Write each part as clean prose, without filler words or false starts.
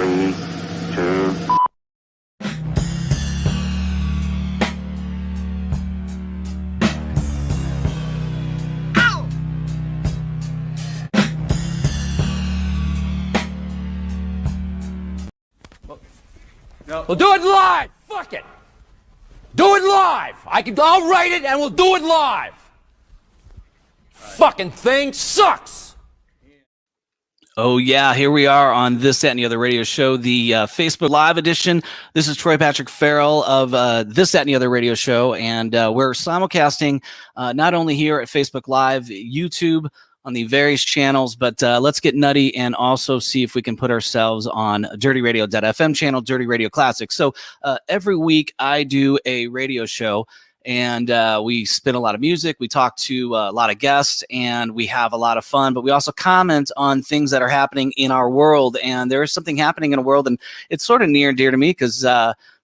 3, 2. We'll do it live. Fuck it. Do it live. I'll write it and we'll do it live. Fucking thing sucks. Oh, yeah. Here we are on This, That, and the Other radio show, the Facebook Live edition. This is Troy Patrick Farrell of This, That, and the Other radio show. And we're simulcasting not only here at Facebook Live, YouTube, on the various channels, but let's get nutty and also see if we can put ourselves on dirtyradio.fm channel, Dirty Radio Classics. So every week I do a radio show, and we spin a lot of music. We talk to a lot of guests, and we have a lot of fun, but we also comment on things that are happening in our world. And there is something happening in the world, and it's sort of near and dear to me because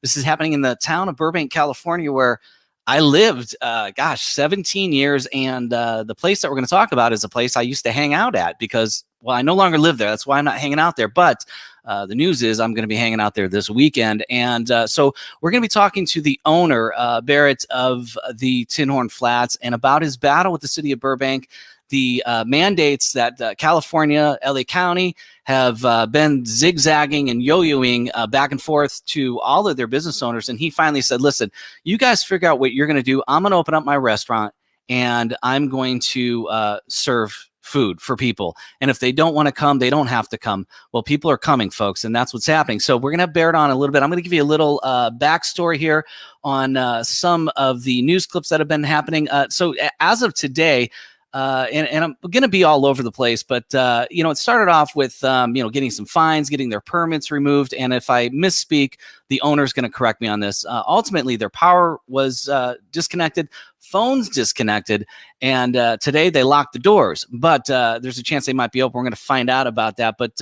this is happening in the town of Burbank, California, where I lived, 17 years, and the place that we're going to talk about is a place I used to hang out at because, well, I no longer live there. That's why I'm not hanging out there. But the news is I'm going to be hanging out there this weekend. And so we're going to be talking to the owner, Baret, of the Tinhorn Flats, and about his battle with the city of Burbank, the mandates that California, LA County have been zigzagging and yo-yoing back and forth to all of their business owners. And he finally said, listen, you guys figure out what you're going to do. I'm going to open up my restaurant, and I'm going to serve food for people. And if they don't want to come, they don't have to come. Well, people are coming, folks, and that's what's happening. So we're going to have Baret on a little bit. I'm going to give you a little backstory here on some of the news clips that have been happening. So as of today, and I'm going to be all over the place, but, it started off with, getting some fines, getting their permits removed. And if I misspeak, the owner's going to correct me on this. Ultimately, their power was disconnected, phones disconnected, and today they locked the doors. But there's a chance they might be open. We're going to find out about that. But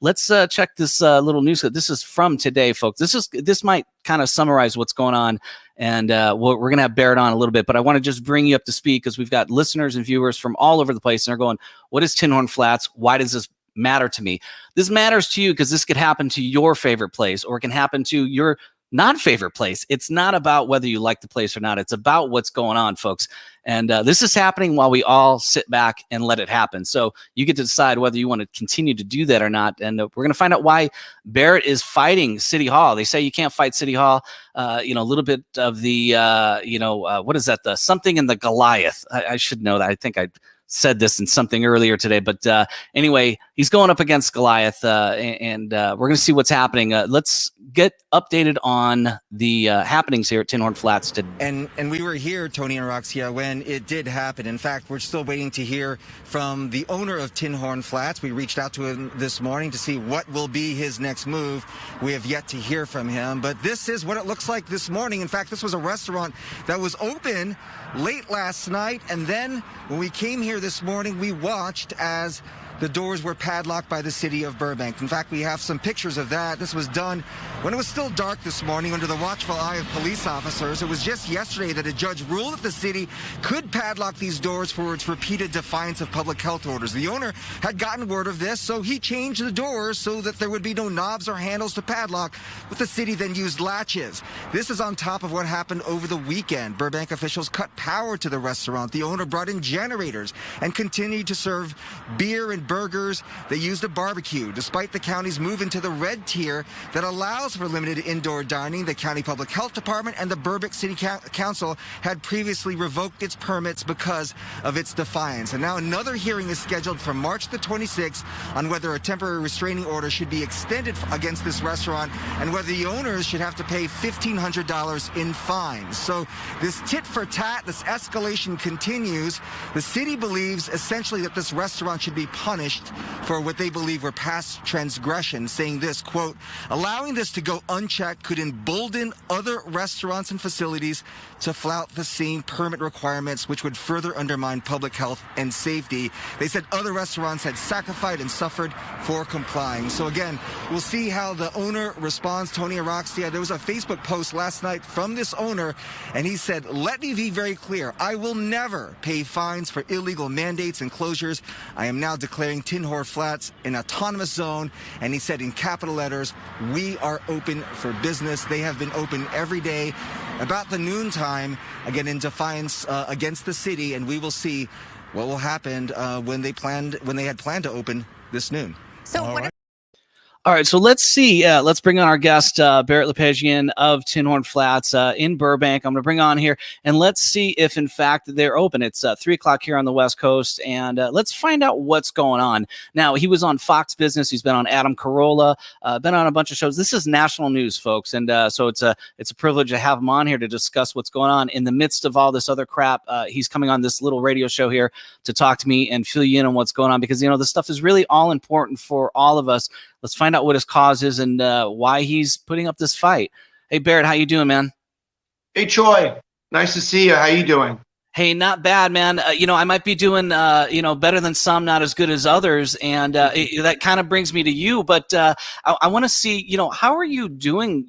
let's check this little news clip. This is from today, folks. This might kind of summarize what's going on. And we're going to have Baret on a little bit, but I want to just bring you up to speed because we've got listeners and viewers from all over the place, and they're going, what is Tinhorn Flats? Why does this matter to me? This matters to you because this could happen to your favorite place, or it can happen to your not favorite place. It's not about whether you like the place or not. It's about what's going on, folks. And this is happening while we all sit back and let it happen. So you get to decide whether you want to continue to do that or not. And we're going to find out why Baret is fighting City Hall. They say you can't fight City Hall. A little bit of the, what is that? The something in the Goliath. I should know that. I think I said this in something earlier today, but anyway, he's going up against Goliath, and we're going to see what's happening. Let's get updated on the happenings here at Tinhorn Flats today. And we were here, Tony and Roxia, when it did happen. In fact, we're still waiting to hear from the owner of Tinhorn Flats. We reached out to him this morning to see what will be his next move. We have yet to hear from him, but this is what it looks like this morning. In fact, this was a restaurant that was open late last night, and then when we came here this morning, we watched as the doors were padlocked by the city of Burbank. In fact, we have some pictures of that. This was done when it was still dark this morning under the watchful eye of police officers. It was just yesterday that a judge ruled that the city could padlock these doors for its repeated defiance of public health orders. The owner had gotten word of this, so he changed the doors so that there would be no knobs or handles to padlock, but the city then used latches. This is on top of what happened over the weekend. Burbank officials cut power to the restaurant. The owner brought in generators and continued to serve beer and burgers. They used a barbecue. Despite the county's move into the red tier that allows for limited indoor dining, the county public health department and the Burbank City Council had previously revoked its permits because of its defiance. And now another hearing is scheduled for March the 26th on whether a temporary restraining order should be extended against this restaurant and whether the owners should have to pay $1,500 in fines. So this tit for tat, this escalation continues. The city believes essentially that this restaurant should be punished for what they believe were past transgressions, saying this, quote, allowing this to go unchecked could embolden other restaurants and facilities to flout the same permit requirements, which would further undermine public health and safety. They said other restaurants had sacrificed and suffered for complying. So again, we'll see how the owner responds. Tony Aroxia, there was a Facebook post last night from this owner, and he said, let me be very clear. I will never pay fines for illegal mandates and closures. I am now declaring declaring Tinhorn Flats an autonomous zone. And he said in capital letters, "We are open for business." They have been open every day about the noontime, again in defiance against the city. And we will see what will happen when they had planned to open this noon. So All right, so let's see. Let's bring on our guest, Baret Lepejian of Tinhorn Flats in Burbank. I'm going to bring on here, and let's see if, in fact, they're open. It's 3 o'clock here on the West Coast, and let's find out what's going on. Now, he was on Fox Business. He's been on Adam Carolla, been on a bunch of shows. This is national news, folks, and so it's a privilege to have him on here to discuss what's going on in the midst of all this other crap. He's coming on this little radio show here to talk to me and fill you in on what's going on, because, you know, this stuff is really all important for all of us. Let's find out what his cause is and why he's putting up this fight. Hey, Baret, how you doing, man? Hey, Troy. Nice to see you. How you doing? Hey, not bad, man. You know, I might be doing, better than some, not as good as others. And that kind of brings me to you. But I want to see, how are you dealing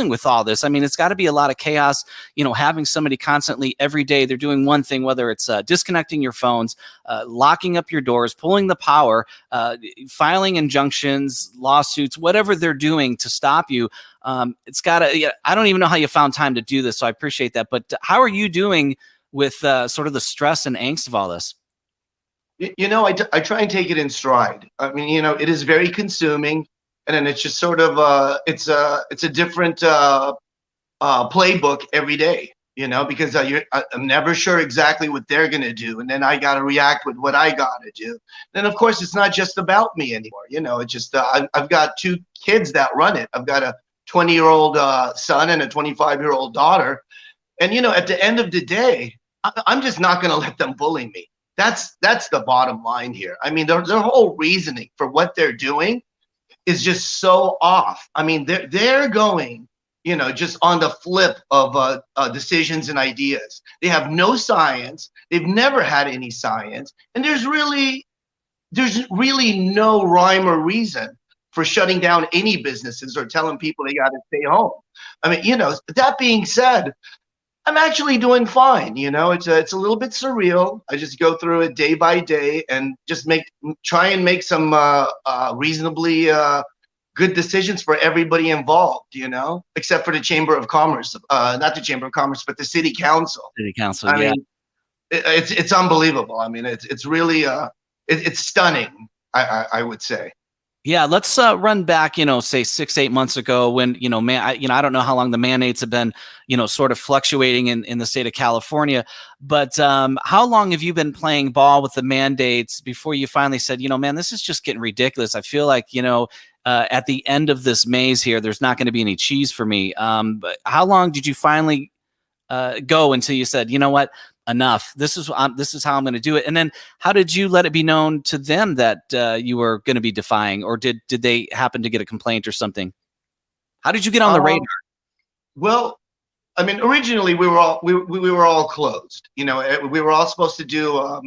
with all this? I mean, it's got to be a lot of chaos, having somebody constantly every day. They're doing one thing, whether it's disconnecting your phones, locking up your doors, pulling the power, filing injunctions, lawsuits, whatever they're doing to stop you. It's got to, I don't even know how you found time to do this. So I appreciate that. But how are you doing with sort of the stress and angst of all this? I try and take it in stride. I mean, it is very consuming, and then it's just sort of it's a different playbook every day, because I'm never sure exactly what they're going to do, and then I got to react with what I got to do. Then of course it's not just about me anymore. It's just I've got 2 kids that run it. I've got a 20-year-old son and a 25-year-old daughter, and at the end of the day, I'm just not going to let them bully me. That's the bottom line here. I mean, their whole reasoning for what they're doing is just so off. I mean, they're going, just on the flip of decisions and ideas. They have no science. They've never had any science, and there's really no rhyme or reason for shutting down any businesses or telling people they got to stay home. I mean, that being said, I'm actually doing fine. It's a little bit surreal. I just go through it day by day and just try and make some reasonably good decisions for everybody involved, except for the Chamber of Commerce, not the Chamber of Commerce, but the City Council. I mean, it's unbelievable. I mean, it's really it's stunning, I would say. Yeah, let's run back, say 6-8 months ago when, I don't know how long the mandates have been, sort of fluctuating in the state of California. But how long have you been playing ball with the mandates before you finally said, man, this is just getting ridiculous. I feel like, at the end of this maze here, there's not going to be any cheese for me. But how long did you finally go until you said, you know what? Enough. This is how I'm going to do it. And then how did you let it be known to them that you were going to be defying, or did they happen to get a complaint or something? How did you get on the radar? Well, I mean, originally we were all closed. We were all supposed to do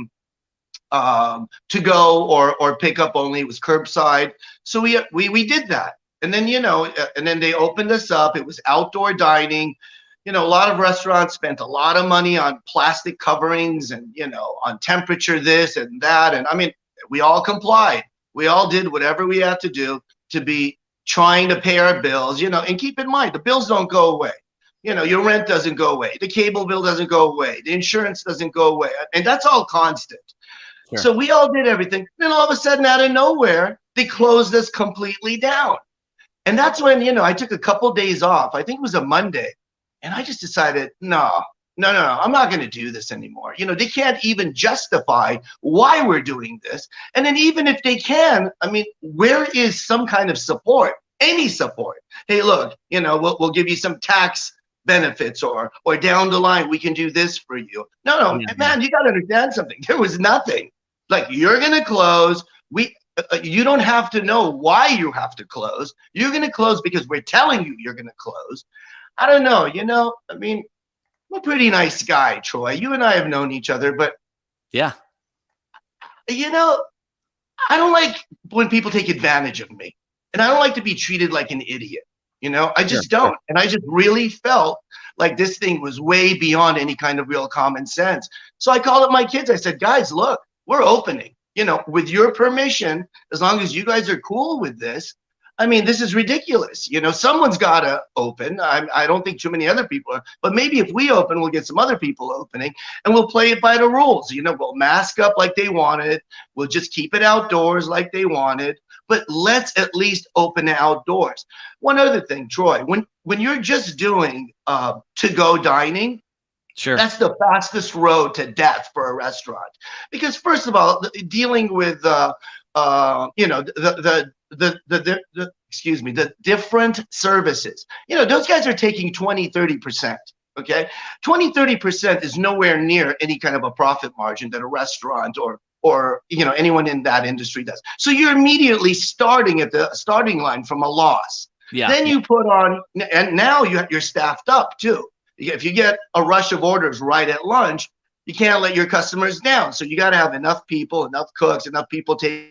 to go or pick up only. It was curbside. So we did that. And then, and then they opened us up. It was outdoor dining. A lot of restaurants spent a lot of money on plastic coverings and, on temperature this and that. And I mean, we all complied. We all did whatever we had to do to be trying to pay our bills, and keep in mind, the bills don't go away. Your rent doesn't go away. The cable bill doesn't go away. The insurance doesn't go away. And that's all constant. Sure. So we all did everything. Then all of a sudden, out of nowhere, they closed us completely down. And that's when, I took a couple days off. I think it was a Monday. And I just decided, no, I'm not going to do this anymore. They can't even justify why we're doing this. And then even if they can, I mean, where is some kind of support? Any support? Hey, look, we'll give you some tax benefits or down the line, we can do this for you. No, man, you got to understand something. There was nothing. Like, you're going to close. You don't have to know why you have to close. You're going to close because we're telling you you're going to close. I don't know, I mean, I'm a pretty nice guy, Troy. You and I have known each other, but yeah, I don't like when people take advantage of me, and I don't like to be treated like an idiot. I just don't. And I just really felt like this thing was way beyond any kind of real common sense. So I called up my kids. I said, guys, look, we're opening. you know, with your permission, as long as you guys are cool with this, I mean, this is ridiculous. You know, someone's got to open. I don't think too many other people are, but maybe if we open, we'll get some other people opening and we'll play it by the rules. You know, we'll mask up like they wanted. We'll just keep it outdoors like they wanted, but let's at least open it outdoors. One other thing, Troy, when you're just doing to-go dining, Sure. that's the fastest road to death for a restaurant. Because first of all, dealing with, you know, the different services, you know, those guys are taking 20, 30%. Okay. 20, 30% is nowhere near any kind of a profit margin that a restaurant or, you know, anyone in that industry does. So you're immediately starting at the starting line from a loss. Yeah. Then you put on, and now you're staffed up too. If you get a rush of orders right at lunch, you can't let your customers down. So you got to have enough people, enough cooks, enough people taking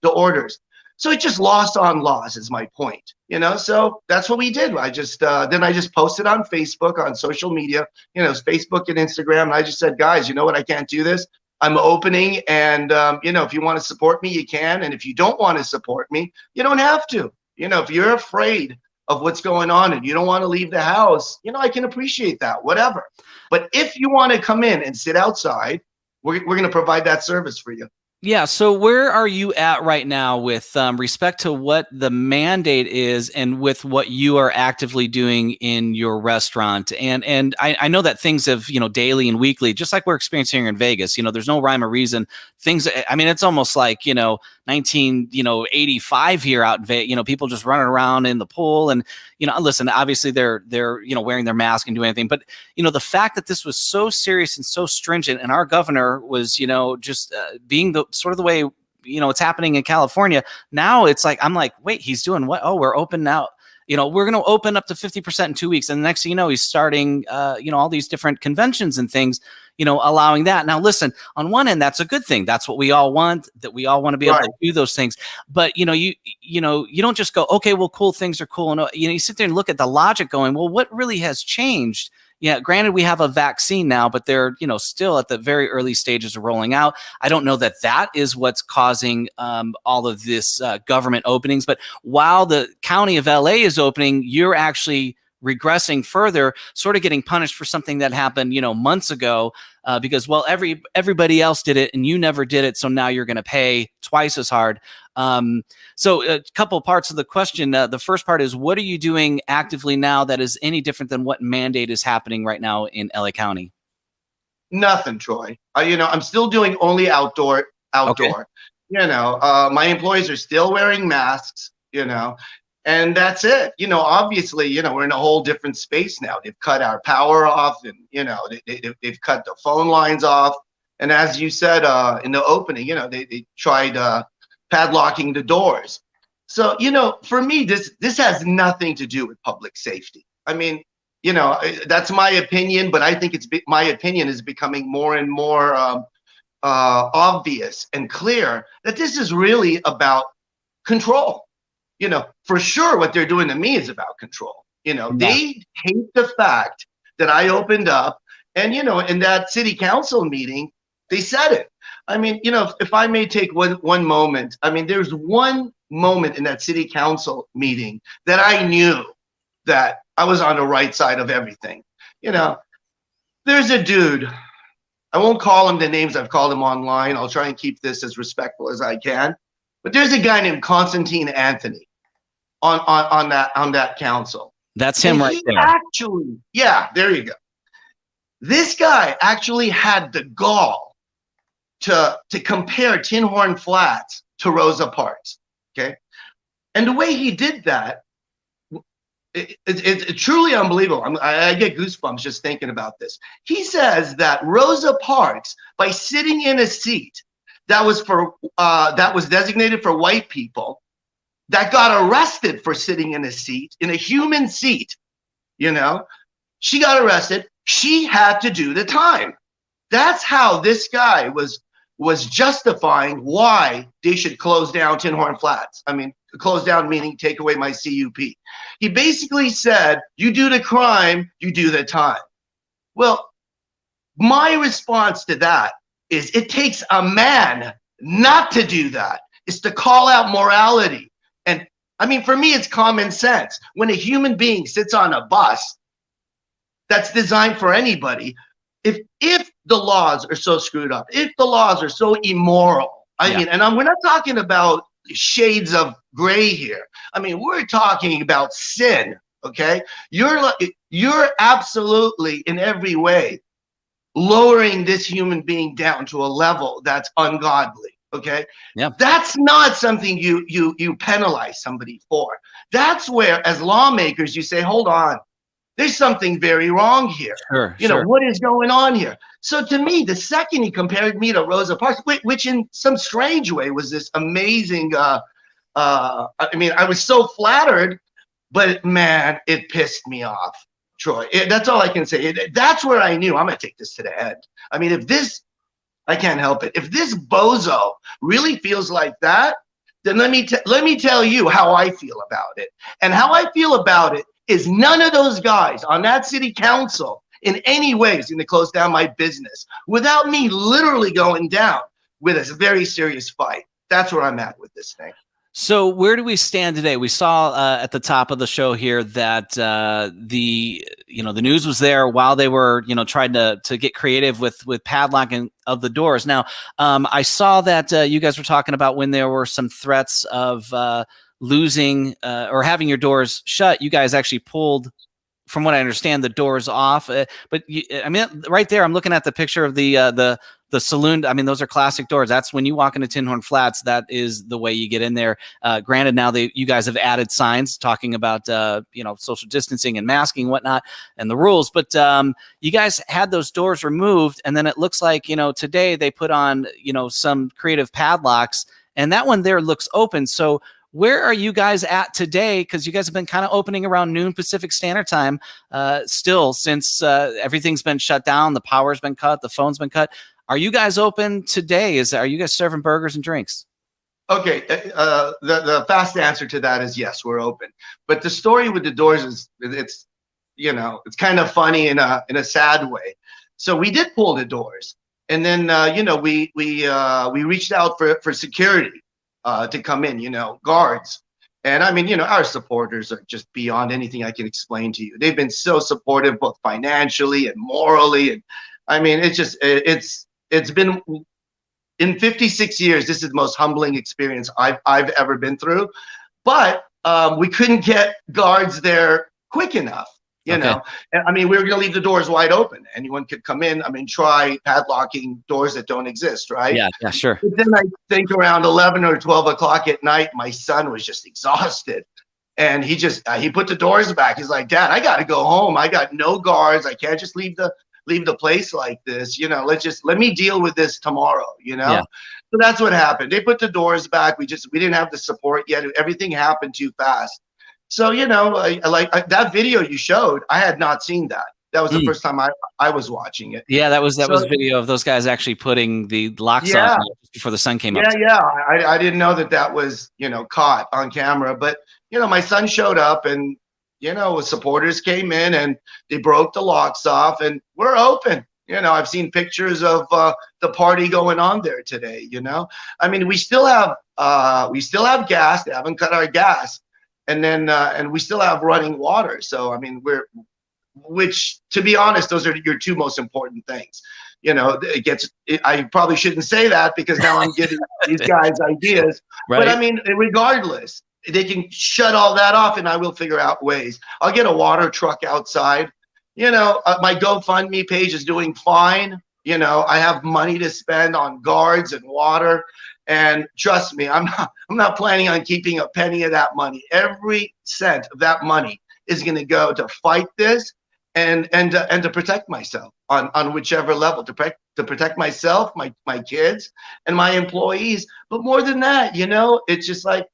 the orders. So it's just loss on loss is my point, you know? So that's what we did. I just, then I just posted on Facebook, on social media, you know, Facebook and Instagram. And I just said, guys, you know what? I can't do this. I'm opening. And, you know, if you want to support me, you can. And if you don't want to support me, you don't have to. You know, if you're afraid of what's going on and you don't want to leave the house, you know, I can appreciate that, whatever. But if you want to come in and sit outside, we're going to provide that service for you. Yeah. So where are you at right now with respect to what the mandate is and with what you are actively doing in your restaurant? And I know that things have, you know, daily and weekly, just like we're experiencing here in Vegas, you know, there's no rhyme or reason. Things, I mean, it's almost like, you know, 1985 here out in Vegas, you know, people just running around in the pool and, you know, listen, obviously they're, you know, wearing their mask and doing anything, but, you know, the fact that this was so serious and so stringent and our governor was, you know, just being the sort of the way, you know, it's happening in California. Now it's like, I'm like, wait, he's doing what? Oh, we're open now. You know, we're going to open up to 50% in 2 weeks. And the next thing you know, he's starting, you know, all these different conventions and things, you know, allowing that. Now, listen, on one end, that's a good thing. That's what we all want, that we all want to be able to do those things. But, you know, you don't just go, okay, well, cool, things are cool. And, you know, you sit there and look at the logic going, well, what really has changed? Yeah, granted, we have a vaccine now, but they're, you know, still at the very early stages of rolling out. I don't know that that is what's causing all of this government openings. But while the county of LA is opening, you're actually regressing further, sort of getting punished for something that happened, you know, months ago, because, well, everybody else did it and you never did it. So now you're going to pay twice as hard. So a couple parts of the question. The first part is, what are you doing actively now that is any different than what mandate is happening right now in LA County? Nothing, Troy. You know, I'm still doing only outdoor. Okay. You know, my employees are still wearing masks, you know, and that's it. You know, obviously, you know, we're in a whole different space now. They've cut our power off and, you know, they've cut the phone lines off. And as you said in the opening, you know, they tried padlocking the doors. So, you know, for me, this has nothing to do with public safety. I mean, you know, that's my opinion, but I think my opinion is becoming more and more obvious and clear that this is really about control. You know, for sure, what they're doing to me is about control. You know, they hate the fact that I opened up, and, you know, in that city council meeting, they said it. I mean, you know, if I may take one moment, I mean, there's one moment in that city council meeting that I knew that I was on the right side of everything. You know, there's a dude, I won't call him the names I've called him online. I'll try and keep this as respectful as I can. But there's a guy named Constantine Anthony on that council. That's him right there. Actually, yeah, there you go. This guy actually had the gall to compare Tinhorn Flats to Rosa Parks. Okay, and the way he did that, it's truly unbelievable. I get goosebumps just thinking about this. He says that Rosa Parks, by sitting in a seat that was designated for white people, that got arrested for sitting in a seat, in a human seat, you know, she got arrested. She had to do the time. That's how this guy was justifying why they should close down Tinhorn Flats. I mean, close down meaning take away my CUP. He basically said, you do the crime, you do the time. Well, my response to that is it takes a man not to do that. It's to call out morality. And I mean, for me, it's common sense. When a human being sits on a bus that's designed for anybody, if the laws are so screwed up, if the laws are so immoral, I mean, and we're not talking about shades of gray here. I mean, we're talking about sin. Okay, you're absolutely in every way lowering this human being down to a level that's ungodly. Okay, that's not something you penalize somebody for. That's where, as lawmakers, you say, hold on, there's something very wrong here. You know, what is going on here? So to me, the second he compared me to Rosa Parks, which in some strange way was this amazing, I mean, I was so flattered, but man, it pissed me off, Troy. That's all I can say. That's where I knew I'm going to take this to the head. I mean, if this, I can't help it. If this bozo really feels like that, then let me tell you how I feel about it. And how I feel about it is none of those guys on that city council in any way is going to close down my business without me literally going down with a very serious fight. That's where I'm at with this thing. So where do we stand today? We saw at the top of the show here that the news was there while they were trying to get creative with padlocking of the doors. Now I saw that you guys were talking about when there were some threats of losing or having your doors shut. You guys actually pulled, from what I understand, the doors off. But I mean, right there, I'm looking at the picture of the saloon. I mean, those are classic doors. That's when you walk into Tinhorn Flats, that is the way you get in there. Granted, now you guys have added signs talking about, social distancing and masking and whatnot and the rules, but you guys had those doors removed. And then it looks like, today they put on, some creative padlocks, and that one there looks open. So where are you guys at today? Because you guys have been kind of opening around noon Pacific Standard Time still, since everything's been shut down, the power's been cut, the phone's been cut. Are you guys open today? Are you guys serving burgers and drinks? Okay, the fast answer to that is yes, we're open. But the story with the doors is it's kind of funny in a sad way. So we did pull the doors, and then we reached out for security to come in, guards. And I mean, our supporters are just beyond anything I can explain to you. They've been so supportive, both financially and morally. And I mean, it's been, in 56 years, this is the most humbling experience I've ever been through. But we couldn't get guards there quick enough. You know, and I mean, we were going to leave the doors wide open. Anyone could come in. I mean, try padlocking doors that don't exist, right? Yeah, sure. But then I think around 11 or 12 o'clock at night, my son was just exhausted. And he put the doors back. He's like, Dad, I got to go home. I got no guards. I can't just leave the place like this. Let me deal with this tomorrow, Yeah. So that's what happened. They put the doors back. We didn't have the support yet. Everything happened too fast. So, that video you showed, I had not seen that. That was the first time I was watching it. Yeah, that was video of those guys actually putting the locks on before the sun came up. Yeah. I didn't know that was, caught on camera. But, my son showed up and, supporters came in and they broke the locks off and we're open. I've seen pictures of the party going on there today, I mean, we still have gas. They haven't cut our gas. And then, and we still have running water. So, I mean, which to be honest, those are your two most important things. I probably shouldn't say that because now I'm giving these guys ideas. Right. But I mean, regardless, they can shut all that off and I will figure out ways. I'll get a water truck outside. My GoFundMe page is doing fine. I have money to spend on guards and water. And trust me, I'm not planning on keeping a penny of that money. Every cent of that money is going to go to fight this and to protect myself on whichever level, to protect myself, my kids, and my employees. But more than that, it's just like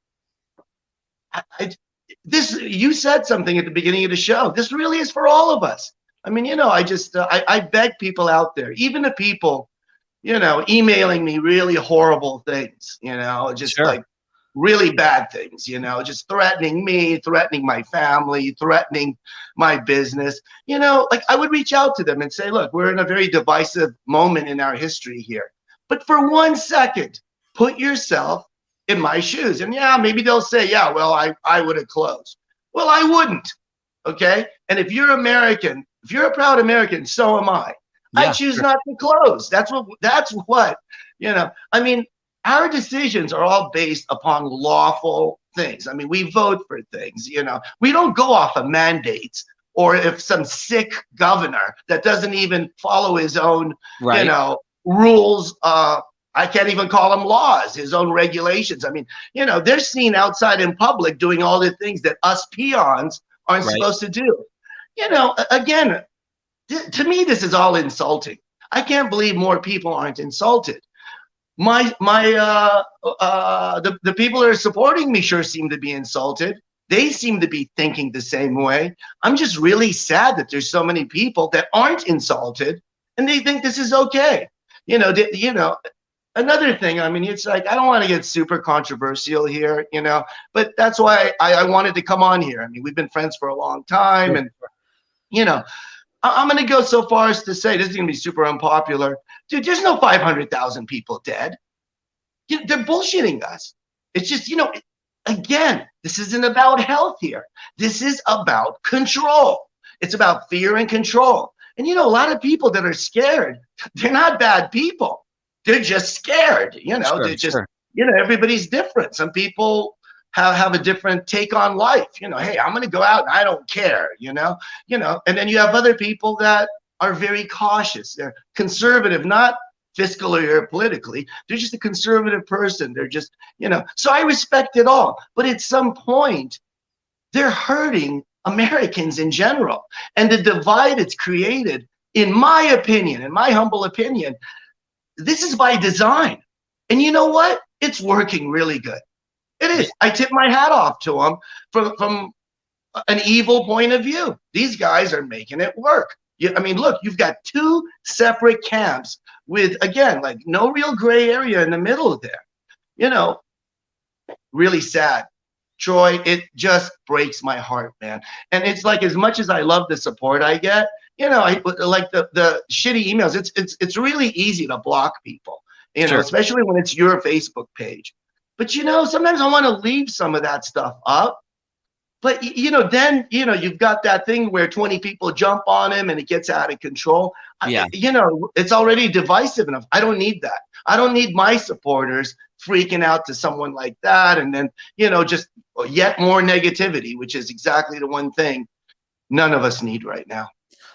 this. You said something at the beginning of the show. This really is for all of us. I mean, I beg people out there, even the people, emailing me really horrible things, like really bad things, just threatening me, threatening my family, threatening my business, like I would reach out to them and say, look, we're in a very divisive moment in our history here. But for 1 second, put yourself in my shoes. And yeah, maybe they'll say, yeah, well, I would have closed. Well, I wouldn't. Okay. And if you're American, if you're a proud American, so am I. I choose not to close. That's what, I mean, our decisions are all based upon lawful things. I mean, we vote for things, we don't go off of mandates, or if some sick governor that doesn't even follow his own, rules, I can't even call them laws, his own regulations. I mean, they're seen outside in public doing all the things that us peons aren't supposed to do. Again, to me, this is all insulting. I can't believe more people aren't insulted. The people that are supporting me sure seem to be insulted. They seem to be thinking the same way. I'm just really sad that there's so many people that aren't insulted and they think this is okay. Another thing, I mean, it's like, I don't want to get super controversial here, but that's why I wanted to come on here. I mean, we've been friends for a long time, and, I'm going to go so far as to say, this is going to be super unpopular. Dude, there's no 500,000 people dead. They're bullshitting us. It's just, again, this isn't about health here. This is about control. It's about fear and control. And, a lot of people that are scared, they're not bad people. They're just scared, they're just, everybody's different. Some people have a different take on life. Hey, I'm going to go out and I don't care, and then you have other people that are very cautious. They're conservative, not fiscally or politically. They're just a conservative person. They're just, so I respect it all. But at some point, they're hurting Americans in general. And the divide it's created, in my opinion, in my humble opinion, this is by design. And you know what? It's working really good. It is. I tip my hat off to them from an evil point of view. These guys are making it work. I mean, look, you've got two separate camps with, again, like no real gray area in the middle there. Really sad. Troy, it just breaks my heart, man. And it's like, as much as I love the support I get, like the shitty emails, it's really easy to block people, especially when it's your Facebook page. But, sometimes I want to leave some of that stuff up. But, then, you've got that thing where 20 people jump on him and it gets out of control. Yeah. It's already divisive enough. I don't need that. I don't need my supporters freaking out to someone like that. And then, just yet more negativity, which is exactly the one thing none of us need right now.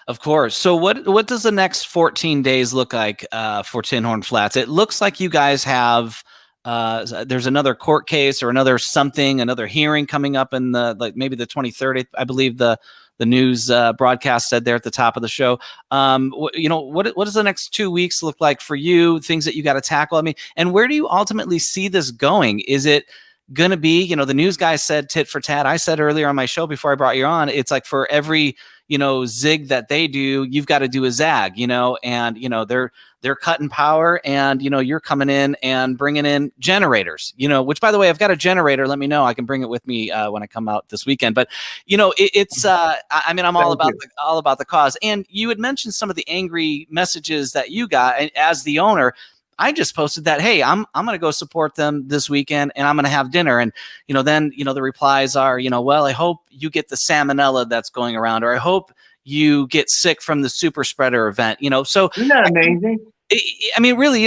Of course. So what does the next 14 days look like for Tinhorn Flats? It looks like you guys have there's another court case or another hearing coming up in maybe the 23rd. I believe the news broadcast said there at the top of the show. What does the next 2 weeks look like for you? Things that you got to tackle. I mean, and where do you ultimately see this going? Is it going to be, the news guy said tit for tat. I said earlier on my show before I brought you on, it's like for every zig that they do, you've got to do a zag, and they're cutting power, and you're coming in and bringing in generators, which, by the way, I've got a generator. Let me know. I can bring it with me when I come out this weekend. But I'm all about the cause. And you had mentioned some of the angry messages that you got, and as the owner, I just posted that, hey, I'm going to go support them this weekend and I'm going to have dinner. And, then, the replies are, well, I hope you get the salmonella that's going around, or I hope you get sick from the super spreader event, so. Isn't that amazing? It really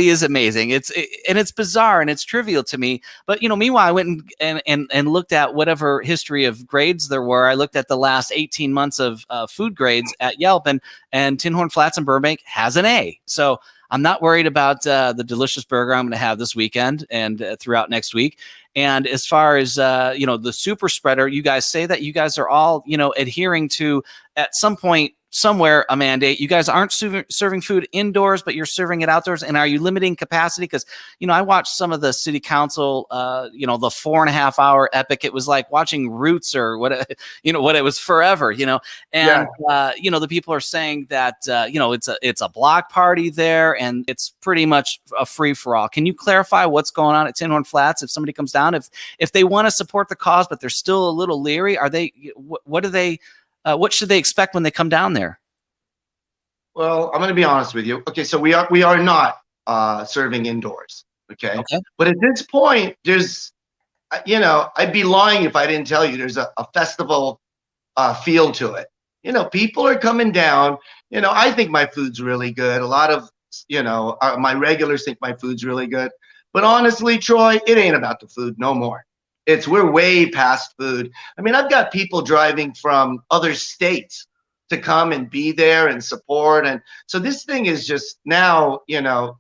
is amazing. It's bizarre and it's trivial to me. But, meanwhile, I went and looked at whatever history of grades there were. I looked at the last 18 months of food grades at Yelp, and Tinhorn Flats in Burbank has an A. So I'm not worried about the delicious burger I'm going to have this weekend and throughout next week. And as far as, the super spreader, you guys say that you guys are all, adhering to, at some point, somewhere, a mandate. You guys aren't serving food indoors, but you're serving it outdoors. And are you limiting capacity? Because, I watched some of the city council, the 4.5 hour epic. It was like watching Roots or what it was forever, and, the people are saying that, it's a block party there and it's pretty much a free for all. Can you clarify what's going on at Tinhorn Flats? If somebody comes down, if they want to support the cause, but they're still a little leery, what should they expect when they come down there? Well, I'm going to be honest with you. Okay, so we are not serving indoors. Okay. Okay. But at this point, there's, I'd be lying if I didn't tell you there's a festival feel to it. People are coming down. I think my food's really good. A lot of, my regulars think my food's really good. But honestly, Troy, it ain't about the food no more. We're way past food. I mean, I've got people driving from other states to come and be there and support. And so this thing is just now,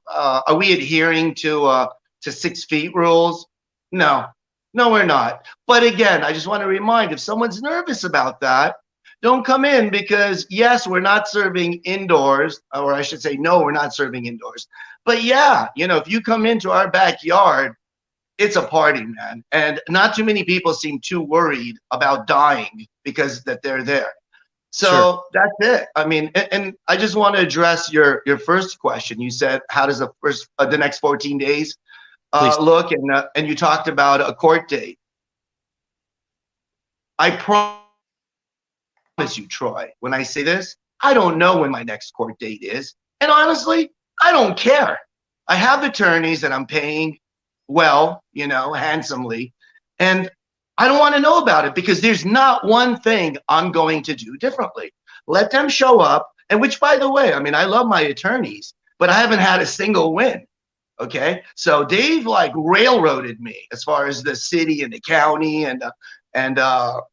are we adhering to 6 feet rules? No, we're not. But again, I just want to remind, if someone's nervous about that, don't come in, because yes, we're not serving indoors, or I should say, no, we're not serving indoors. But yeah, if you come into our backyard, it's a party, man. And not too many people seem too worried about dying because that they're there. So Sure. that's it. I mean, and I just want to address your first question. You said, how does the next 14 days look? And you talked about a court date. I promise you, Troy, when I say this, I don't know when my next court date is. And honestly, I don't care. I have attorneys that I'm paying well, handsomely. And I don't want to know about it, because there's not one thing I'm going to do differently. Let them show up. And which, by the way, I mean, I love my attorneys, but I haven't had a single win. Okay. So they've like railroaded me as far as the city and the county and the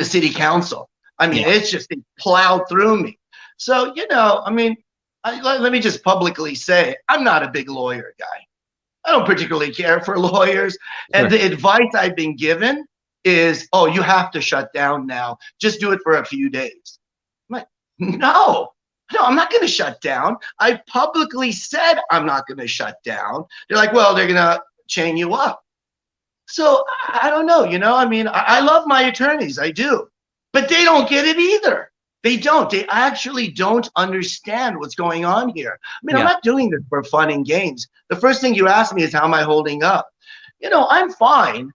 city council. I mean, it's just, they plowed through me. So, I mean, let me just publicly say, I'm not a big lawyer guy. I don't particularly care for lawyers. And the advice I've been given is, oh, you have to shut down now. Just do it for a few days. I'm like, no, I'm not going to shut down. I publicly said I'm not going to shut down. They're like, well, they're going to chain you up. So I don't know, I mean, I love my attorneys. I do. But they don't get it either. They don't. They actually don't understand what's going on here. I mean, I'm not doing this for fun and games. The first thing you ask me is, how am I holding up? I'm fine,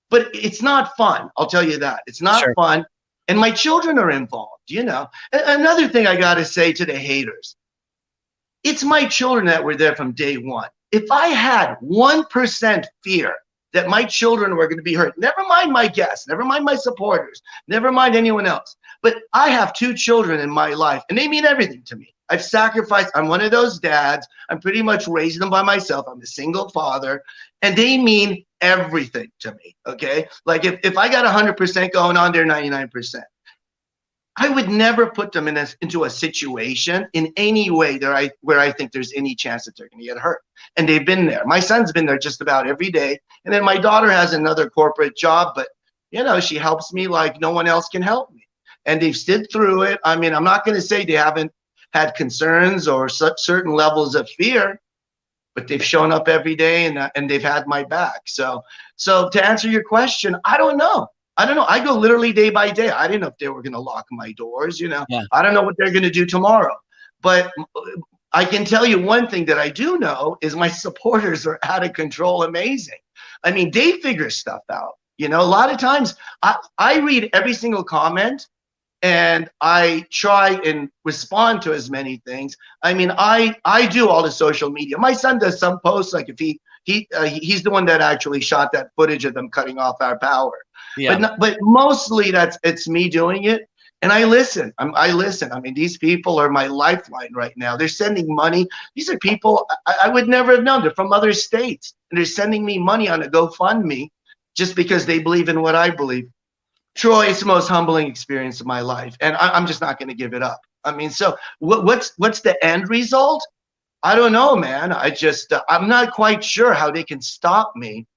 but it's not fun. I'll tell you that. It's not fun. And my children are involved, Another thing I got to say to the haters, it's my children that were there from day one. If I had 1% fear that my children were going to be hurt, never mind my guests, never mind my supporters, never mind anyone else, but I have 2 children in my life, and they mean everything to me. I've sacrificed. I'm one of those dads. I'm pretty much raising them by myself. I'm a single father, and they mean everything to me. Okay. Like if I got 100% going on, they're 99%. I would never put them into a situation in any way where I think there's any chance that they're going to get hurt. And they've been there. My son's been there just about every day. And then my daughter has another corporate job, but she helps me like no one else can help me. And they've stood through it. I mean, I'm not going to say they haven't had concerns or certain levels of fear, but they've shown up every day and they've had my back. So to answer your question, I don't know. I go literally day by day. I didn't know if they were going to lock my doors, I don't know what they're going to do tomorrow. But I can tell you one thing that I do know is my supporters are out of control, amazing. I mean, they figure stuff out. A lot of times I read every single comment and I try and respond to as many things. I mean, I do all the social media. My son does some posts, like if he's the one that actually shot that footage of them cutting off our power. Yeah. But mostly it's me doing it. And I listen. I listen. I mean, these people are my lifeline right now. They're sending money. These are people I would never have known. They're from other states. And they're sending me money on a GoFundMe just because they believe in what I believe. Troy, it's the most humbling experience of my life. And I'm just not going to give it up. I mean, so what's the end result? I don't know, man. I'm not quite sure how they can stop me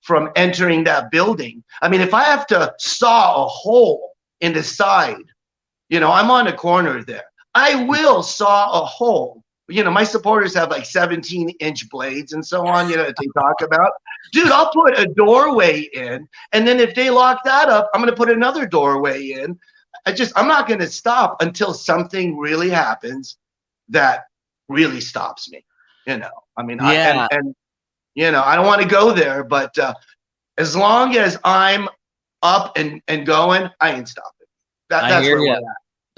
from entering that building. I mean, if I have to saw a hole in the side, I'm on a corner there. I will saw a hole. My supporters have like 17-inch blades and so on, that they talk about. Dude, I'll put a doorway in. And then if they lock that up, I'm going to put another doorway in. I'm not going to stop until something really happens that really stops me. I mean, I don't want to go there, but as long as I'm up and going, I ain't stopping. That's where we're at.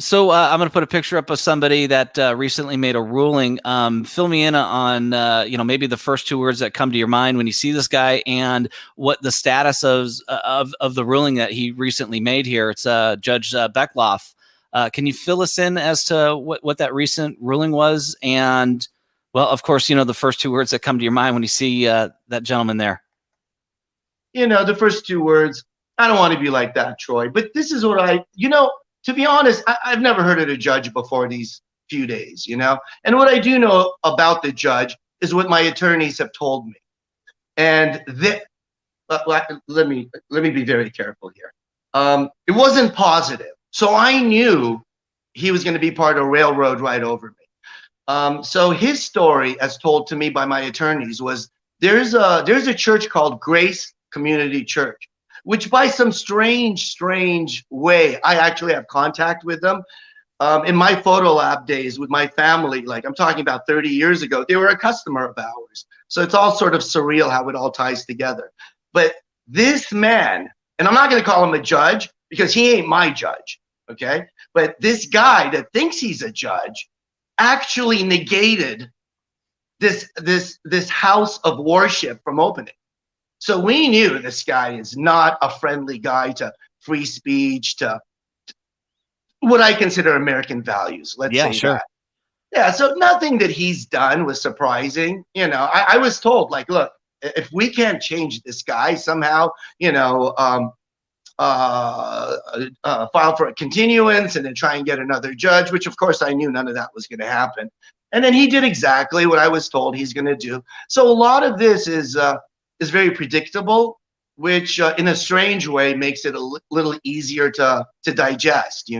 So I'm going to put a picture up of somebody that recently made a ruling. Fill me in on maybe the first two words that come to your mind when you see this guy, and what the status of the ruling that he recently made here. It's Judge Beckloff. Can you fill us in as to what that recent ruling was? And well, of course, the first two words that come to your mind when you see that gentleman there. The first two words. I don't want to be like that, Troy. But this is what to be honest, I've never heard of a judge before these few days, And what I do know about the judge is what my attorneys have told me. And let me be very careful here. It wasn't positive. So I knew he was going to be part of a railroad right over me. So his story, as told to me by my attorneys, was there's a church called Grace Community Church, which by some strange way, I actually have contact with them. In my photo lab days with my family, like I'm talking about 30 years ago, they were a customer of ours. So it's all sort of surreal how it all ties together. But this man, and I'm not going to call him a judge because he ain't my judge, okay? But this guy that thinks he's a judge actually negated this house of worship from opening. So we knew this guy is not a friendly guy to free speech, to what I consider American values. Let's say sure. that. Yeah, so nothing that he's done was surprising. I was told, like, look, if we can't change this guy somehow, file for a continuance and then try and get another judge, which of course I knew none of that was going to happen. And then he did exactly what I was told he's going to do. So a lot of this is very predictable, which in a strange way makes it a little easier to digest,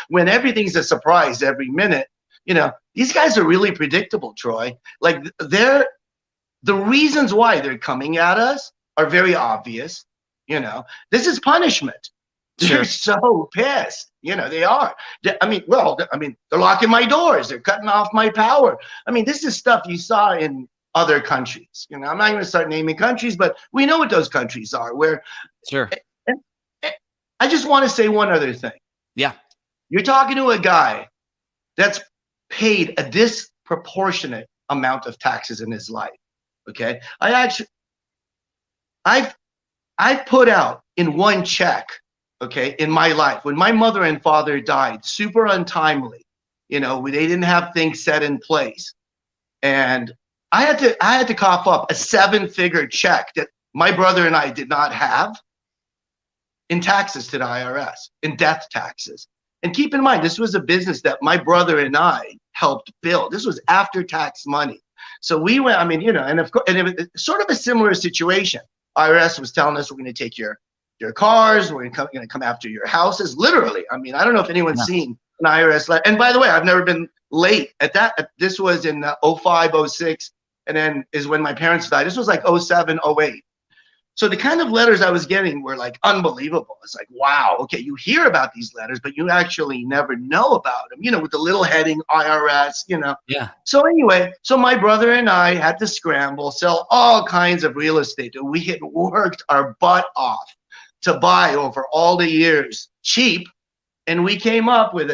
when everything's a surprise every minute. These guys are really predictable, Troy. Like the reasons why they're coming at us are very obvious. This is punishment. Sure. They're so pissed. They are. They're locking my doors. They're cutting off my power. This is stuff you saw in other countries. I'm not going to start naming countries, but we know what those countries are. Where, sure. And I just want to say one other thing. Yeah. You're talking to a guy that's paid a disproportionate amount of taxes in his life. Okay. I've put out in one check, okay, in my life, when my mother and father died super untimely, they didn't have things set in place. And I had to cough up a 7-figure check that my brother and I did not have in taxes to the IRS, in death taxes. And keep in mind, this was a business that my brother and I helped build. This was after-tax money. So we went, and of course, and it was sort of a similar situation. IRS was telling us, we're going to take your cars, we're going to come after your houses, literally. I don't know if anyone's seen an IRS letter. And by the way, I've never been late at that. This was in 05, 06, and then is when my parents died. This was like 07, 08. So the kind of letters I was getting were like unbelievable. It's like, wow, okay, you hear about these letters, but you actually never know about them, with the little heading IRS, Yeah. So anyway, so my brother and I had to scramble, sell all kinds of real estate that we had worked our butt off to buy over all the years cheap. And we came up with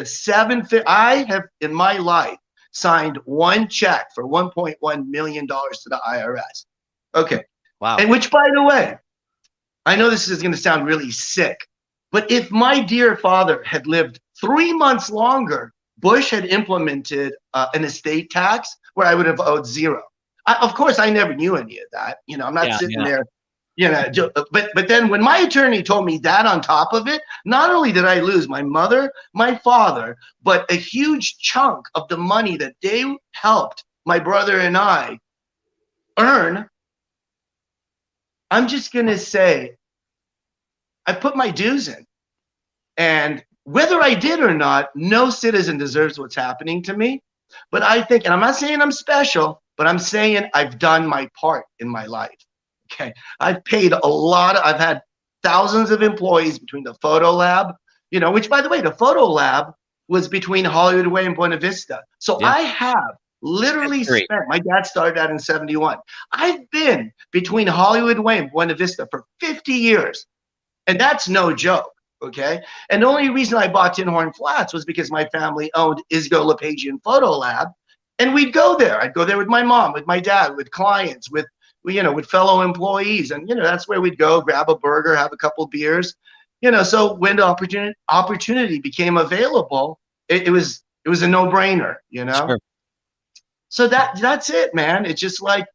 I have in my life signed one check for $1.1 million to the IRS. Okay. Wow. And which, by the way, I know this is going to sound really sick, but if my dear father had lived 3 months longer, Bush had implemented an estate tax where I would have owed zero. Of course, I never knew any of that. I'm not sitting there, but then when my attorney told me that on top of it, not only did I lose my mother, my father, but a huge chunk of the money that they helped my brother and I earn, I'm just going to say, I put my dues in. And whether I did or not, no citizen deserves what's happening to me. But I think, and I'm not saying I'm special, but I'm saying I've done my part in my life. Okay. I've paid I've had thousands of employees between the photo lab, which, by the way, the photo lab was between Hollywood Way and Buena Vista. So I have literally spent, my dad started that in 71. I've been between Hollywood Way and Buena Vista for 50 years. And that's no joke. Okay. And the only reason I bought Tinhorn Flats was because my family owned Lepejian Photo Lab. And we'd go there. I'd go there with my mom, with my dad, with clients, with fellow employees. And, that's where we'd go, grab a burger, have a couple beers, so when the opportunity became available, it was a no-brainer, Sure. So that's it, man. It's just like,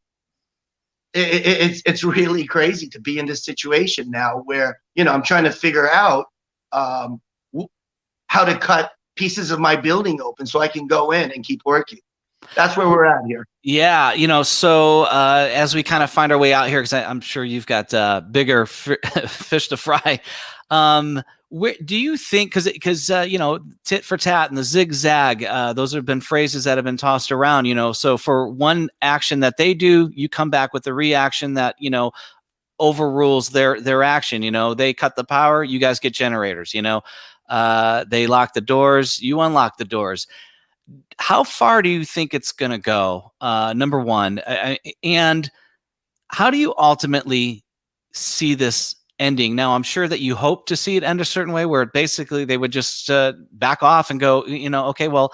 it's really crazy to be in this situation now where, I'm trying to figure out how to cut pieces of my building open so I can go in and keep working. That's where we're at here. Yeah, so as we kind of find our way out here, because I'm sure you've got bigger fish to fry. Where do you think? Because tit for tat and the zigzag, those have been phrases that have been tossed around. So for one action that they do, you come back with a reaction that overrules their action. They cut the power, you guys get generators. They lock the doors, you unlock the doors. How far do you think it's going to go? Number one, and how do you ultimately see this ending? Now, I'm sure that you hope to see it end a certain way where basically they would just back off and go, okay, well,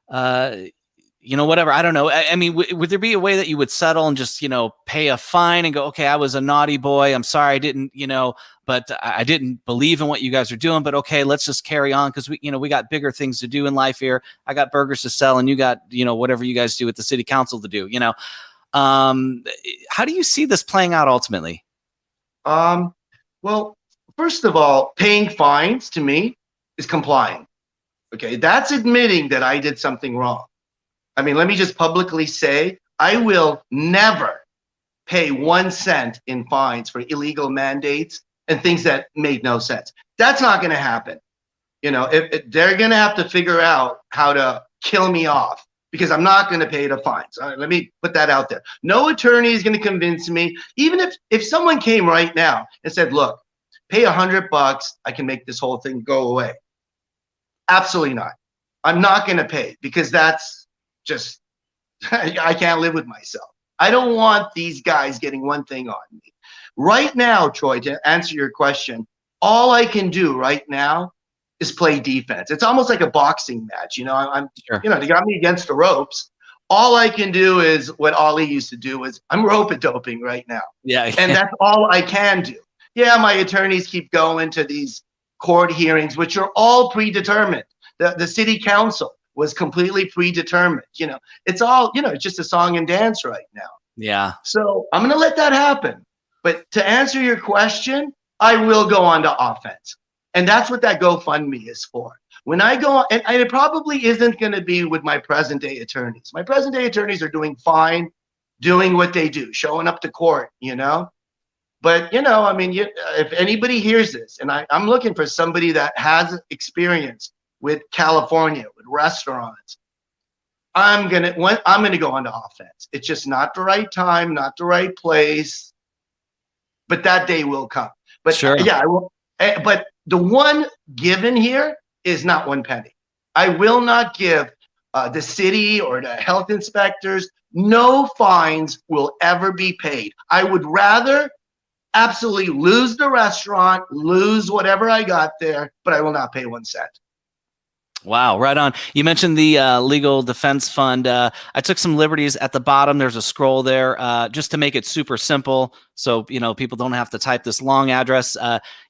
whatever. I don't know. I mean, would there be a way that you would settle and just, pay a fine and go, okay, I was a naughty boy. I'm sorry. I didn't, but I didn't believe in what you guys are doing, but okay, let's just carry on. Cause we got bigger things to do in life here. I got burgers to sell and you got, whatever you guys do with the city council to do, how do you see this playing out ultimately? Well, first of all, paying fines to me is complying. Okay. That's admitting that I did something wrong. I mean, let me just publicly say, I will never pay 1 cent in fines for illegal mandates and things that made no sense. That's not going to happen. If they're going to have to figure out how to kill me off because I'm not going to pay the fines. Let me put that out there. No attorney is going to convince me. Even if someone came right now and said, look, pay $100, I can make this whole thing go away. Absolutely not. I'm not going to pay because that's just, I can't live with myself. I don't want these guys getting one thing on me. Right now, Troy, to answer your question, all I can do right now is play defense. It's almost like a boxing match. I'm sure. They got me against the ropes. All I can do is what Ali used to do is I'm rope-a-doping right now. Yeah. And that's all I can do. Yeah, my attorneys keep going to these court hearings, which are all predetermined. The city council was completely predetermined. It's all, it's just a song and dance right now. Yeah. So I'm going to let that happen. But to answer your question, I will go on to offense. And that's what that GoFundMe is for. When I go on, and it probably isn't going to be with my present day attorneys. My present day attorneys are doing fine, doing what they do, showing up to court, But, I mean, if anybody hears this, and I'm looking for somebody that has experience with California, with restaurants, I'm gonna go on to offense. It's just not the right time, not the right place, but that day will come. But sure. Yeah, I will. But the one given here is not 1 penny. I will not give the city or the health inspectors. No fines will ever be paid. I would rather absolutely lose the restaurant, lose whatever I got there, but I will not pay 1 cent. Wow, right on. You mentioned the legal defense fund. I took some liberties at the bottom. There's a scroll there just to make it super simple. So, people don't have to type this long address.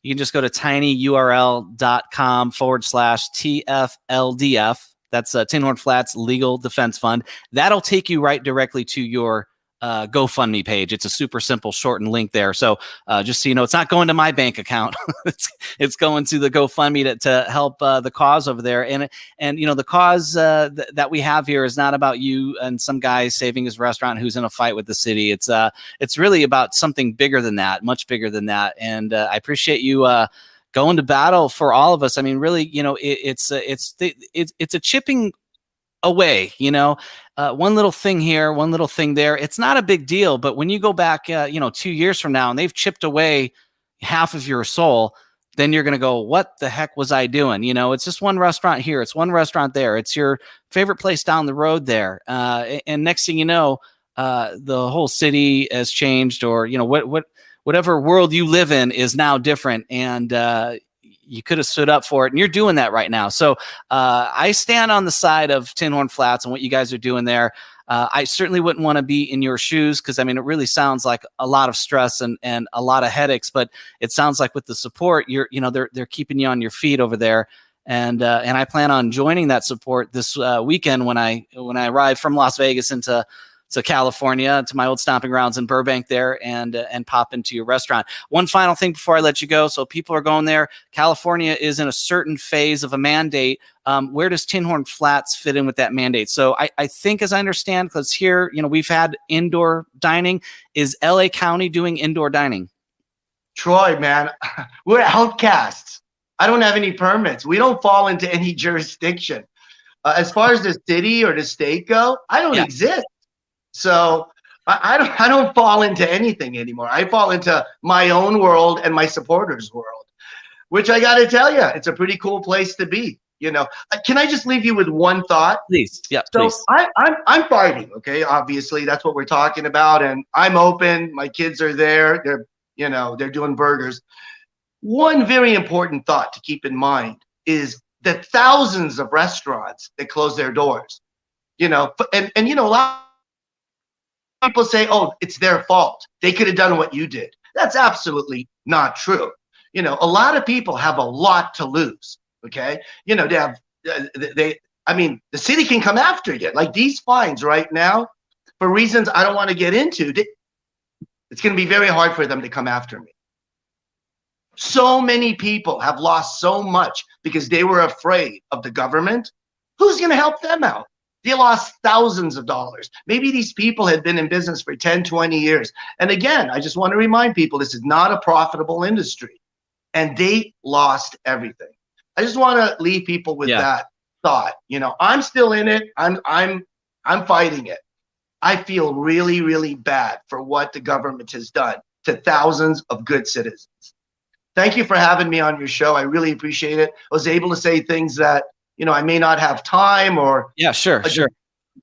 You can just go to tinyurl.com/TFLDF. That's Tinhorn Flats Legal Defense Fund. That'll take you right directly to your GoFundMe page. It's a super simple shortened link there. So just so you know, it's not going to my bank account. it's going to the GoFundMe to help the cause over there. And the cause that we have here is not about you and some guy saving his restaurant who's in a fight with the city. It's really about something bigger than that, much bigger than that. And I appreciate you going to battle for all of us. I mean, really, it's a chipping away, one little thing here, one little thing there. It's not a big deal, but when you go back, 2 years from now and they've chipped away half of your soul, then you're going to go, what the heck was I doing? It's just one restaurant here. It's one restaurant there. It's your favorite place down the road there. And next thing you know, the whole city has changed, or, whatever world you live in is now different. And, you could have stood up for it, and you're doing that right now. So I stand on the side of Tinhorn Flats and what you guys are doing there. I certainly wouldn't want to be in your shoes, because I mean, it really sounds like a lot of stress and a lot of headaches. But it sounds like with the support, they're keeping you on your feet over there. And I plan on joining that support this weekend when I arrive from Las Vegas into California, to my old stomping grounds in Burbank there, and pop into your restaurant. One final thing before I let you go. So people are going there. California is in a certain phase of a mandate. Where does Tinhorn Flats fit in with that mandate? So I think, as I understand, because here, we've had indoor dining. Is LA County doing indoor dining? Troy, man, we're outcasts. I don't have any permits. We don't fall into any jurisdiction. As far as the city or the state go, I don't exist. So I don't fall into anything anymore. I fall into my own world and my supporters' world, which I got to tell you, it's a pretty cool place to be. Can I just leave you with one thought? Please. Yeah, so please. I'm fighting. Okay. Obviously that's what we're talking about. And I'm open. My kids are there. They're doing burgers. One very important thought to keep in mind is the thousands of restaurants that close their doors, and a lot of people say, oh, it's their fault. They could have done what you did. That's absolutely not true. A lot of people have a lot to lose. Okay. They have, the city can come after you. Like these fines right now, for reasons I don't want to get into, it's going to be very hard for them to come after me. So many people have lost so much because they were afraid of the government. Who's going to help them out? They lost thousands of dollars. Maybe these people had been in business for 10, 20 years. And again, I just want to remind people, this is not a profitable industry. And they lost everything. I just want to leave people with that thought. I'm still in it. I'm fighting it. I feel really, really bad for what the government has done to thousands of good citizens. Thank you for having me on your show. I really appreciate it. I was able to say things that, I may not have time or. Yeah, sure.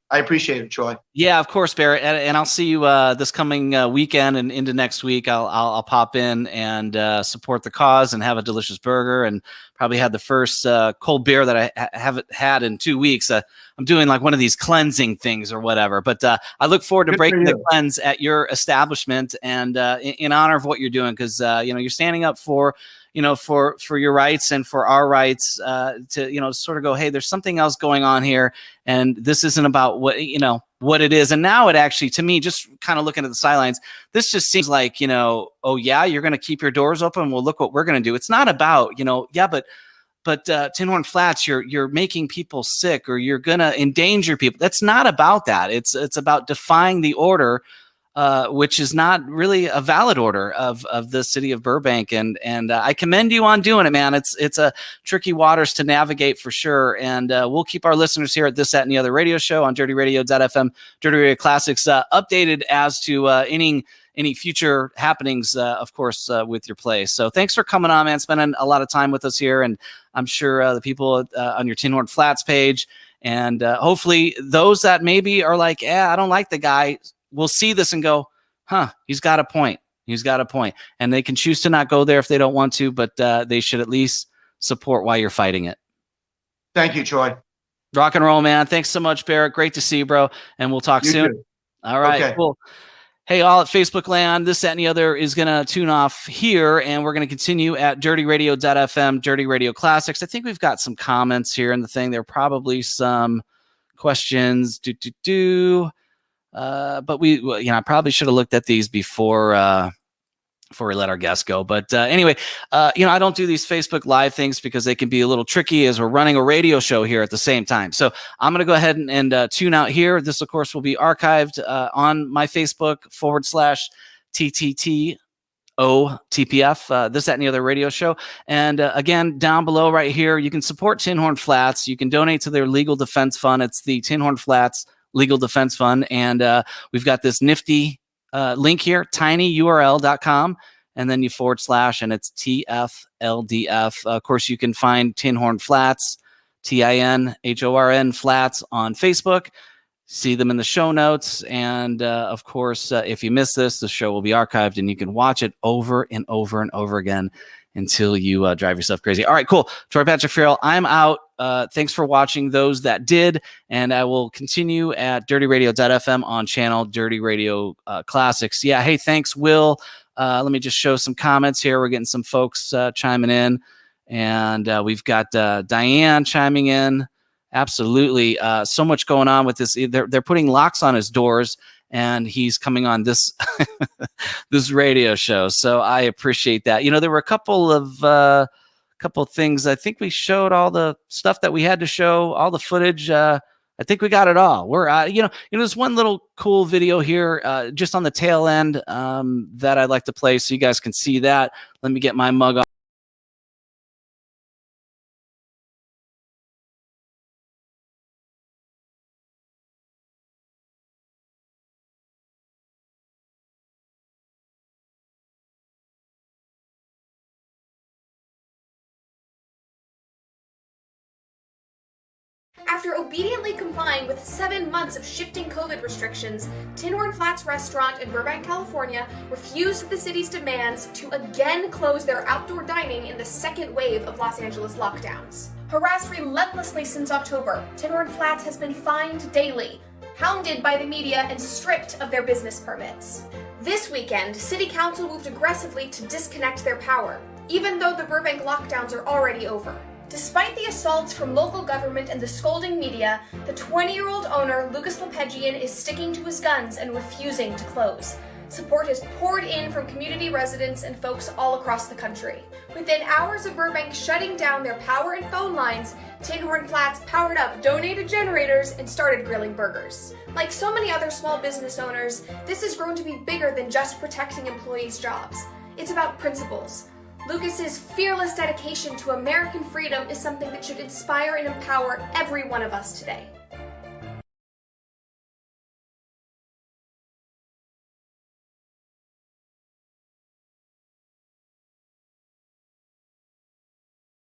I appreciate it, Troy. Yeah, of course, Baret. And I'll see you this coming weekend and into next week. I'll pop in and support the cause and have a delicious burger, and probably have the first cold beer that I haven't had in 2 weeks. I'm doing like one of these cleansing things or whatever. But I look forward to breaking the cleanse at your establishment, and in honor of what you're doing, because you're standing up for your rights and for our rights, to sort of go, hey, there's something else going on here, and this isn't about what it is. And now it actually, to me, just kind of looking at the sidelines, this just seems like, oh yeah, you're going to keep your doors open. Well, look what we're going to do. It's not about, but Tinhorn Flats, you're making people sick, or you're going to endanger people. That's not about that. It's about defying the order, which is not really a valid order of the city of Burbank. And I commend you on doing it, man. It's a tricky waters to navigate for sure. And we'll keep our listeners here at This, That, and the Other radio show on dirtyradio.fm, Dirty Radio Classics, updated as to any future happenings, of course, with your place. So thanks for coming on, man, spending a lot of time with us here. And I'm sure the people on your Tinhorn Flats page, and hopefully those that maybe are like, I don't like the guy, will see this and go, he's got a point. He's got a point. And they can choose to not go there if they don't want to, but they should at least support while you're fighting it. Thank you, Troy. Rock and roll, man. Thanks so much, Baret. Great to see you, bro. And we'll talk soon. Too. All right, cool. Hey, all at Facebook land, This, That, and the Other is going to tune off here, and we're going to continue at dirtyradio.fm, Dirty Radio Classics. I think we've got some comments here in the thing. There are probably some questions. But I probably should have looked at these before we let our guests go. But anyway, I don't do these Facebook Live things because they can be a little tricky as we're running a radio show here at the same time. So I'm going to go ahead and tune out here. This, of course, will be archived on my Facebook /TTT. TPF, This, That, and the Other radio show. And again, down below right here, you can support Tinhorn Flats. You can donate to their legal defense fund. It's the Tinhorn Flats Legal Defense Fund. And we've got this nifty link here, tinyurl.com, and then you / and it's TFLDF. Of course, you can find Tinhorn Flats, TINHORN Flats on Facebook. See them in the show notes. And of course, if you miss this, the show will be archived and you can watch it over and over and over again until you drive yourself crazy. All right, cool. Troy Patrick Farrell, I'm out. Thanks for watching those that did, and I will continue at dirtyradio.fm on channel Dirty Radio Classics. Yeah, hey, thanks, Will. Let me just show some comments here. We're getting some folks chiming in, and we've got Diane chiming in. Absolutely. So much going on with this. They're putting locks on his doors, and he's coming on this this radio show. So I appreciate that. You know, there were a couple of things. I think we showed all the stuff that we had to show, all the footage. I think we got it all. We're there's one little cool video here just on the tail end that I'd like to play so you guys can see that. Let me get my mug on. After obediently complying with 7 months of shifting COVID restrictions, Tinhorn Flats restaurant in Burbank, California refused the city's demands to again close their outdoor dining in the second wave of Los Angeles lockdowns. Harassed relentlessly since October, Tinhorn Flats has been fined daily, hounded by the media, and stripped of their business permits. This weekend, City Council moved aggressively to disconnect their power, even though the Burbank lockdowns are already over. Despite the assaults from local government and the scolding media, the 20-year-old owner, Baret Lepejian, is sticking to his guns and refusing to close. Support has poured in from community residents and folks all across the country. Within hours of Burbank shutting down their power and phone lines, Tinhorn Flats powered up donated generators and started grilling burgers. Like so many other small business owners, this has grown to be bigger than just protecting employees' jobs. It's about principles. Lucas's fearless dedication to American freedom is something that should inspire and empower every one of us today.